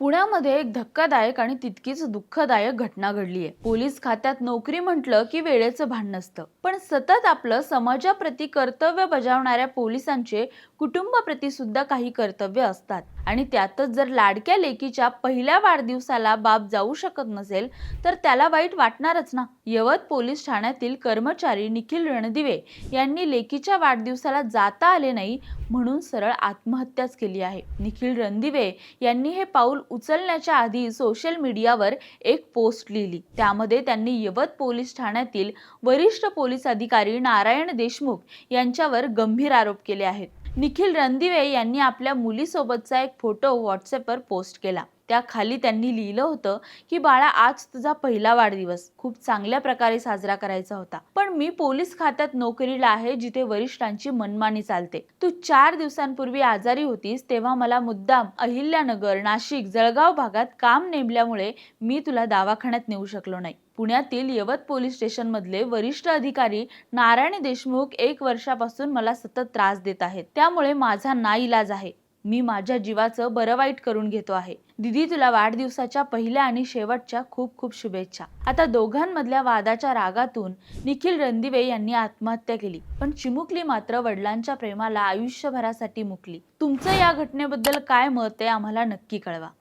पुण्यामध्ये एक धक्कादायक आणि तितकीच दुःखदायक घटना घडली आहे। पोलीस खात्यात नोकरी म्हटलं की वेळेचं भान नसतं, पण सतत आपलं समाजाप्रती कर्तव्य बजावणाऱ्या पोलिसांचे कुटुंबाप्रती सुद्धा काही कर्तव्य असतात। आणि त्यातच जर लाडक्या लेकीच्या पहिल्या वाढदिवसाला बाप जाऊ शकत नसेल तर त्याला वाईट वाटणारच ना। यवत पोलीस ठाण्यातील कर्मचारी निखिल रणदिवे यांनी लेकीच्या वाढदिवसाला जाता आले नाही म्हणून सरळ आत्महत्याच केली आहे। निखिल रणदिवे यांनी हे पाऊल उचलण्याच्या आधी सोशल मीडियावर एक पोस्ट लिहिली। त्यामध्ये त्यांनी यवत पोलीस ठाण्यातील वरिष्ठ पोलीस अधिकारी नारायण देशमुख यांच्यावर गंभीर आरोप केले आहेत। निखिल रणदिवे यांनी आपल्या मुलीसोबतचा एक फोटो व्हॉट्सअपवर पोस्ट केला। त्याखाली त्यांनी लिहिलं होतं की बाळा, आज तुझा पहिला वाढदिवस खूप चांगल्या प्रकारे साजरा करायचा होता, पण मी पोलीस खात्यात नोकरीला आहे जिथे वरिष्ठांची मनमानी चालते। तू 4 दिवसांपूर्वी आजारी होतीस तेव्हा मला मुद्दाम अहिल्यानगर, नाशिक, जळगाव भागात काम नेमल्यामुळे मी तुला दवाखान्यात नेऊ शकलो नाही। पुण्यातील यवत पोलीस स्टेशन मधले वरिष्ठ अधिकारी नारायण देशमुख 1 वर्षापासून मला सतत त्रास देत आहेत, त्यामुळे माझा नाईलाज आहे। मी माझ्या जीवाचं बरं वाईट करून घेतो आहे। दीदी, तुला वाढदिवसाच्या पहिल्या आणि शेवटच्या खूप खूप शुभेच्छा। आता दोघांमधल्या वादाच्या रागातून निखिल रणदिवे यांनी आत्महत्या केली, पण चिमुकली मात्र वडिलांच्या प्रेमाला आयुष्यभरासाठी मुकली। तुमचं या घटनेबद्दल काय मत आहे आम्हाला नक्की कळवा।